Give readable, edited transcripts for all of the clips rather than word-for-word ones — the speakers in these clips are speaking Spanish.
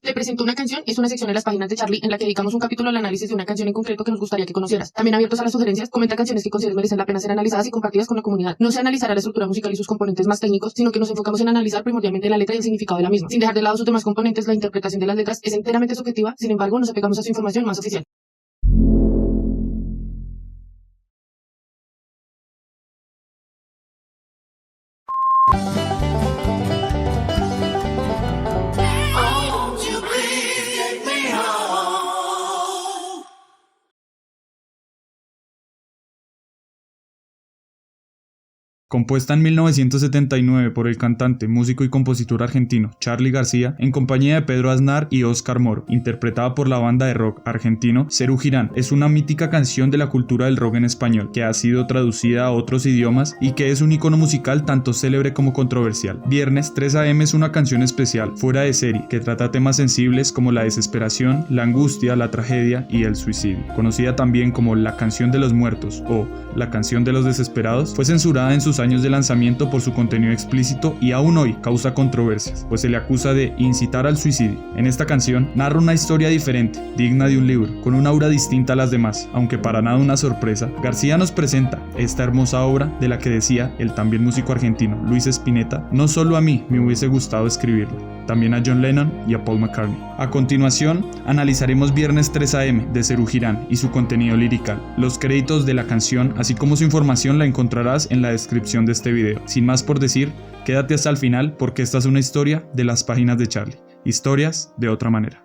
Te presento una canción, es una sección en las páginas de Charlie en la que dedicamos un capítulo al análisis de una canción en concreto que nos gustaría que conocieras. También abiertos a las sugerencias, comenta canciones que consideres merecen la pena ser analizadas y compartidas con la comunidad. No se analizará la estructura musical y sus componentes más técnicos, sino que nos enfocamos en analizar primordialmente la letra y el significado de la misma. Sin dejar de lado sus demás componentes, la interpretación de las letras es enteramente subjetiva, sin embargo nos apegamos a su información más oficial. Compuesta en 1979 por el cantante, músico y compositor argentino Charly García, en compañía de Pedro Aznar y Óscar Moro, interpretada por la banda de rock argentino Serú Girán, es una mítica canción de la cultura del rock en español, que ha sido traducida a otros idiomas y que es un icono musical tanto célebre como controversial. Viernes 3 AM es una canción especial, fuera de serie, que trata temas sensibles como la desesperación, la angustia, la tragedia y el suicidio. Conocida también como La Canción de los Muertos o La Canción de los Desesperados, fue censurada en sus años de lanzamiento por su contenido explícito y aún hoy causa controversias, pues se le acusa de incitar al suicidio. En esta canción narra una historia diferente, digna de un libro, con una aura distinta a las demás, aunque para nada una sorpresa. García nos presenta esta hermosa obra de la que decía el también músico argentino Luis Spinetta: no solo a mí me hubiese gustado escribirlo, también a John Lennon y a Paul McCartney. A continuación, analizaremos Viernes 3 AM de Serú Girán y su contenido lirical. Los créditos de la canción, así como su información, la encontrarás en la descripción de este video. Sin más por decir, quédate hasta el final porque esta es una historia de las páginas de Charlie. Historias de otra manera.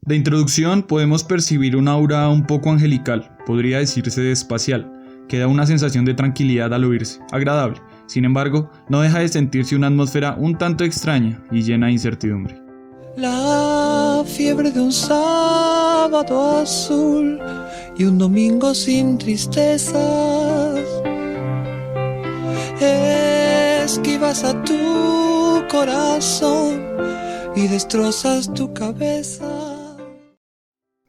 De introducción podemos percibir una aura un poco angelical, podría decirse espacial, que da una sensación de tranquilidad al oírse, agradable. Sin embargo, no deja de sentirse una atmósfera un tanto extraña y llena de incertidumbre. La fiebre de un sábado azul y un domingo sin tristezas, esquivas a tu corazón y destrozas tu cabeza.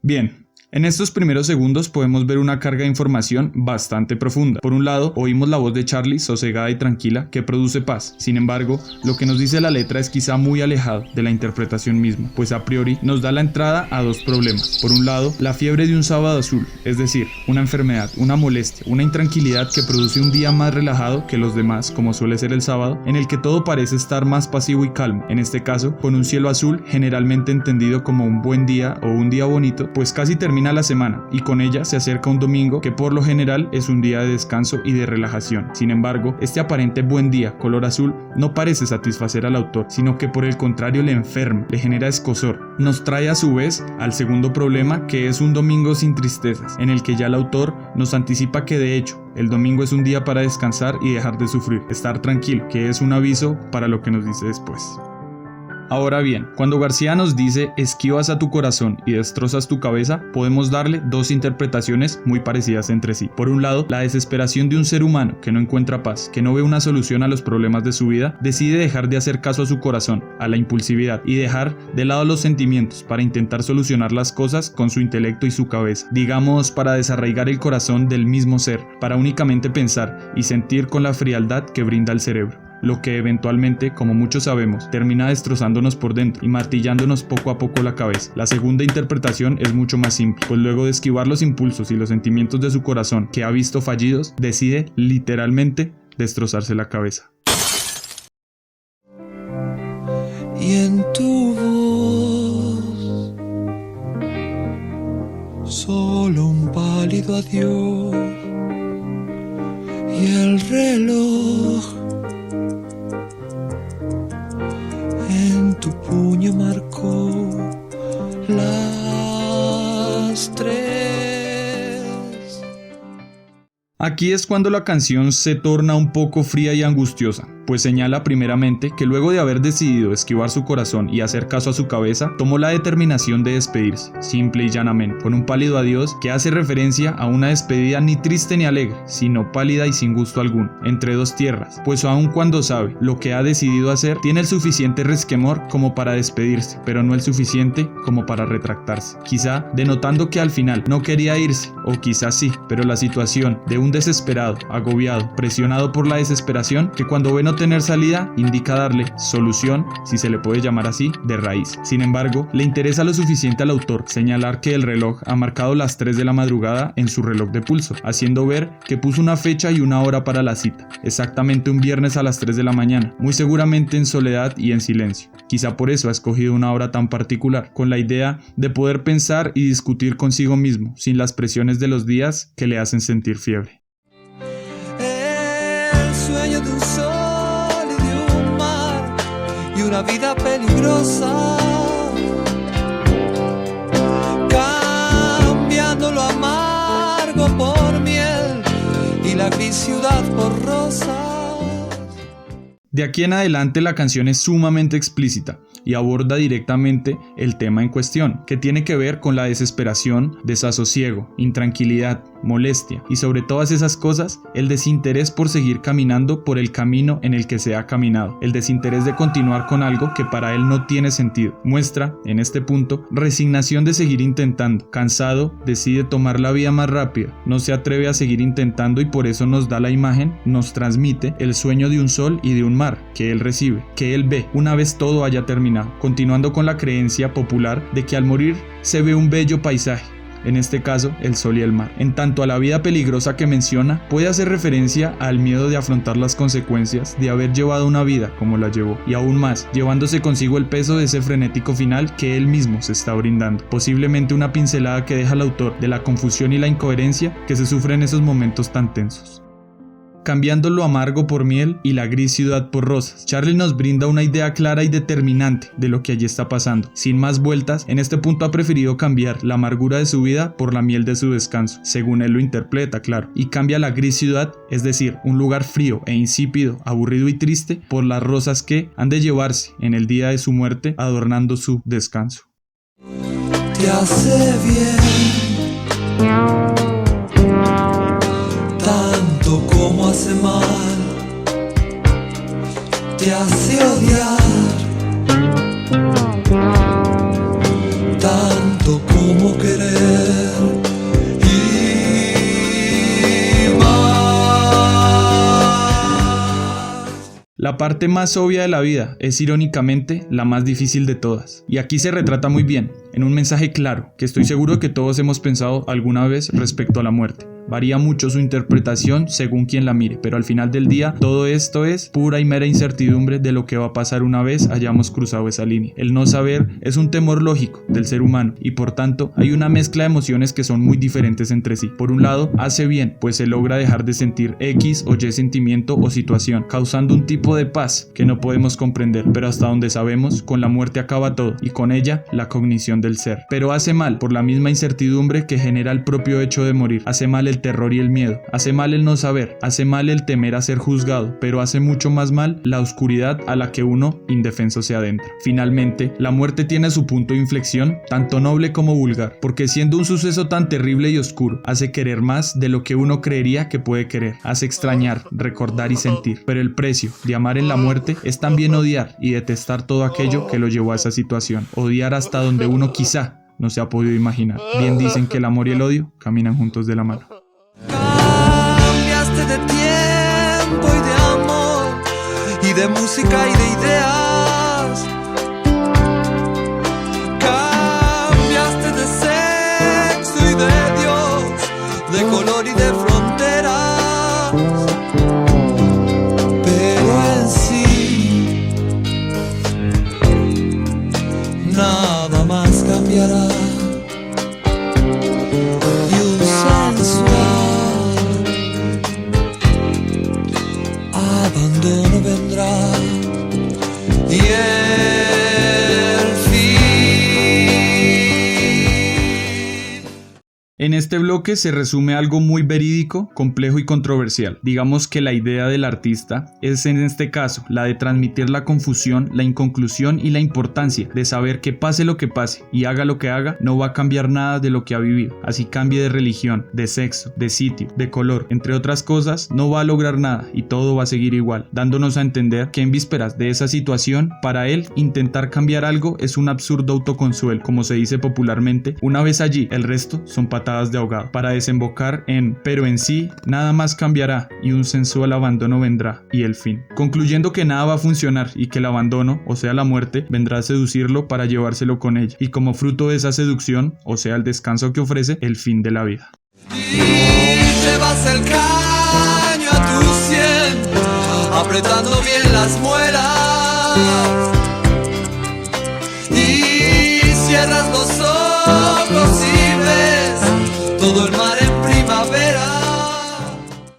Bien, en estos primeros segundos podemos ver una carga de información bastante profunda. Por un lado, oímos la voz de Charlie sosegada y tranquila que produce paz. Sin embargo, lo que nos dice la letra es quizá muy alejado de la interpretación misma, pues a priori nos da la entrada a dos problemas. Por un lado, la fiebre de un sábado azul, es decir, una enfermedad, una molestia, una intranquilidad que produce un día más relajado que los demás, como suele ser el sábado, en el que todo parece estar más pasivo y calmo. En este caso, con un cielo azul, generalmente entendido como un buen día o un día bonito, pues casi termina la semana y con ella se acerca un domingo que por lo general es un día de descanso y de relajación. Sin embargo, este aparente buen día color azul no parece satisfacer al autor, sino que por el contrario le enferma, le genera escozor. Nos trae a su vez al segundo problema, que es un domingo sin tristezas, en el que ya el autor nos anticipa que de hecho el domingo es un día para descansar y dejar de sufrir, estar tranquilo, que es un aviso para lo que nos dice después. Ahora bien, cuando García nos dice esquivas a tu corazón y destrozas tu cabeza, podemos darle dos interpretaciones muy parecidas entre sí. Por un lado, la desesperación de un ser humano que no encuentra paz, que no ve una solución a los problemas de su vida, decide dejar de hacer caso a su corazón, a la impulsividad, y dejar de lado los sentimientos para intentar solucionar las cosas con su intelecto y su cabeza. Digamos, para desarraigar el corazón del mismo ser, para únicamente pensar y sentir con la frialdad que brinda el cerebro. Lo que eventualmente, como muchos sabemos, termina destrozándonos por dentro y martillándonos poco a poco la cabeza. La segunda interpretación es mucho más simple, pues luego de esquivar los impulsos y los sentimientos de su corazón que ha visto fallidos, decide literalmente destrozarse la cabeza. Y en tu voz solo un pálido adiós y el reloj en tu puño marcó las 3. Aquí es cuando la canción se torna un poco fría y angustiosa. pues señala primeramente que luego de haber decidido esquivar su corazón y hacer caso a su cabeza, tomó la determinación de despedirse, simple y llanamente, con un pálido adiós que hace referencia a una despedida ni triste ni alegre, sino pálida y sin gusto alguno, entre dos tierras, pues aun cuando sabe lo que ha decidido hacer, tiene el suficiente resquemor como para despedirse, pero no el suficiente como para retractarse, quizá denotando que al final no quería irse, o quizás sí, pero la situación de un desesperado, agobiado, presionado por la desesperación, que cuando ve no tener salida, indica darle solución, si se le puede llamar así, de raíz. Sin embargo, le interesa lo suficiente al autor señalar que el reloj ha marcado las 3 de la madrugada en su reloj de pulso, haciendo ver que puso una fecha y una hora para la cita, exactamente un viernes a las 3 de la mañana, muy seguramente en soledad y en silencio. Quizá por eso ha escogido una hora tan particular, con la idea de poder pensar y discutir consigo mismo, sin las presiones de los días que le hacen sentir fiebre. El sueño de un sol y de un mar y una vida peligrosa, cambiando lo amargo por miel y la gris ciudad por rosas. De aquí en adelante la canción es sumamente explícita y aborda directamente el tema en cuestión, que tiene que ver con la desesperación, desasosiego, intranquilidad, molestia y sobre todas esas cosas, el desinterés por seguir caminando por el camino en el que se ha caminado, el desinterés de continuar con algo que para él no tiene sentido. Muestra, en este punto, resignación de seguir intentando. Cansado, decide tomar la vía más rápida, no se atreve a seguir intentando y por eso nos da la imagen, nos transmite el sueño de un sol y de un mar que él recibe, que él ve una vez todo haya terminado, continuando con la creencia popular de que al morir se ve un bello paisaje, en este caso el sol y el mar. En tanto a la vida peligrosa que menciona, puede hacer referencia al miedo de afrontar las consecuencias de haber llevado una vida como la llevó, y aún más, llevándose consigo el peso de ese frenético final que él mismo se está brindando, posiblemente una pincelada que deja al autor de la confusión y la incoherencia que se sufre en esos momentos tan tensos. Cambiando lo amargo por miel y la gris ciudad por rosas, Charlie nos brinda una idea clara y determinante de lo que allí está pasando. Sin más vueltas, en este punto ha preferido cambiar la amargura de su vida por la miel de su descanso, según él lo interpreta, claro, y cambia la gris ciudad, es decir, un lugar frío e insípido, aburrido y triste, por las rosas que han de llevarse en el día de su muerte adornando su descanso. Te hace bien tanto como hace mal, te hace odiar tanto como querer y más. La parte más obvia de la vida es irónicamente la más difícil de todas, y aquí se retrata muy bien, en un mensaje claro, que estoy seguro de que todos hemos pensado alguna vez respecto a la muerte. Varía mucho su interpretación según quien la mire, pero al final del día todo esto es pura y mera incertidumbre de lo que va a pasar una vez hayamos cruzado esa línea. El no saber es un temor lógico del ser humano y por tanto hay una mezcla de emociones que son muy diferentes entre sí. Por un lado, hace bien, pues se logra dejar de sentir X o Y sentimiento o situación, causando un tipo de paz que no podemos comprender, pero hasta donde sabemos, con la muerte acaba todo y con ella la cognición del ser. Pero hace mal por la misma incertidumbre que genera el propio hecho de morir. Hace mal el terror y el miedo, hace mal el no saber, hace mal el temer a ser juzgado, pero hace mucho más mal la oscuridad a la que uno indefenso se adentra. Finalmente, la muerte tiene su punto de inflexión, tanto noble como vulgar, porque siendo un suceso tan terrible y oscuro, hace querer más de lo que uno creería que puede querer, hace extrañar, recordar y sentir, pero el precio de amar en la muerte es también odiar y detestar todo aquello que lo llevó a esa situación, odiar hasta donde uno quizá no se ha podido imaginar. Bien dicen que el amor y el odio caminan juntos de la mano. Cambiaste de tiempo y de amor y de música y de ideas. Cambiaste de sexo y de Dios, de color y de fronteras. Pero en sí nada más cambiará. Abandono vendrá y el fin. En este bloque se resume algo muy verídico, complejo y controversial. Digamos que la idea del artista es en este caso la de transmitir la confusión, la inconclusión y la importancia de saber que pase lo que pase y haga lo que haga, no va a cambiar nada de lo que ha vivido. Así cambie de religión, de sexo, de sitio, de color, entre otras cosas, no va a lograr nada y todo va a seguir igual, dándonos a entender que en vísperas de esa situación, para él, intentar cambiar algo es un absurdo autoconsuelo, como se dice popularmente. Una vez allí, el resto son patadas de ahogado, para desembocar en pero en sí, nada más cambiará y un sensual abandono vendrá y el fin. Concluyendo que nada va a funcionar y que el abandono, o sea la muerte, vendrá a seducirlo para llevárselo con ella y como fruto de esa seducción, o sea el descanso que ofrece, el fin de la vida. Y llevas el caño a tu sien, apretando bien las muelas. Y cierras los ojos y ves todo el mar en primavera.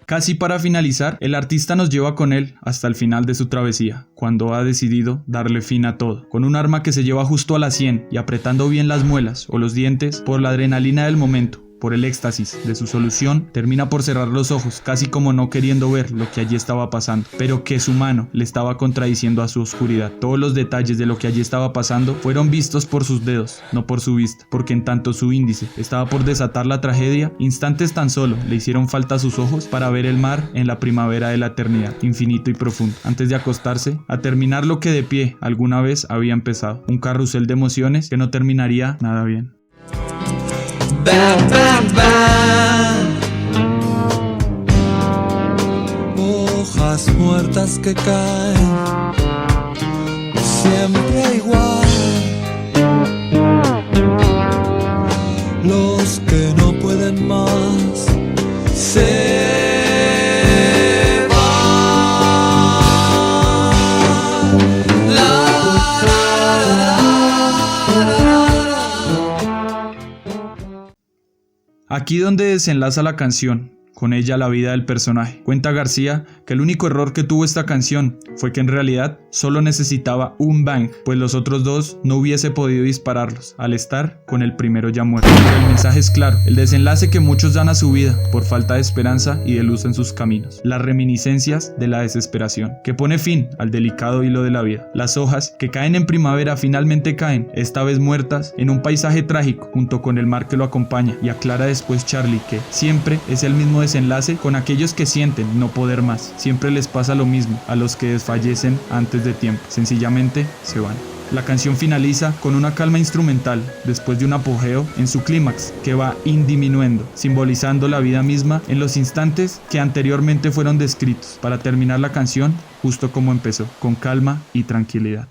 Casi para finalizar, el artista nos lleva con él hasta el final de su travesía, cuando ha decidido darle fin a todo, con un arma que se lleva justo a la sien y apretando bien las muelas o los dientes por la adrenalina del momento. Por el éxtasis de su solución, termina por cerrar los ojos, casi como no queriendo ver lo que allí estaba pasando, pero que su mano le estaba contradiciendo a su oscuridad. Todos los detalles de lo que allí estaba pasando fueron vistos por sus dedos, no por su vista, porque en tanto su índice estaba por desatar la tragedia, instantes tan solo le hicieron falta a sus ojos para ver el mar en la primavera de la eternidad, infinito y profundo, antes de acostarse a terminar lo que de pie alguna vez había empezado, un carrusel de emociones que no terminaría nada bien. Bam, bam, bam. Hojas muertas que caen, siempre igual. Los que no pueden más se Aquí donde desenlaza la canción, con ella la vida del personaje. Cuenta García que el único error que tuvo esta canción fue que en realidad solo necesitaba un bang, pues los otros dos no hubiese podido dispararlos, al estar con el primero ya muerto. Pero el mensaje es claro, el desenlace que muchos dan a su vida por falta de esperanza y de luz en sus caminos. Las reminiscencias de la desesperación, que pone fin al delicado hilo de la vida. Las hojas que caen en primavera finalmente caen, esta vez muertas, en un paisaje trágico, junto con el mar que lo acompaña, y aclara después Charlie que siempre es el mismo desenlace con aquellos que sienten no poder más. Siempre les pasa lo mismo a los que desfallecen antes de tiempo, sencillamente se van. La canción finaliza con una calma instrumental después de un apogeo en su clímax que va indiminuendo, simbolizando la vida misma en los instantes que anteriormente fueron descritos, para terminar la canción justo como empezó, con calma y tranquilidad.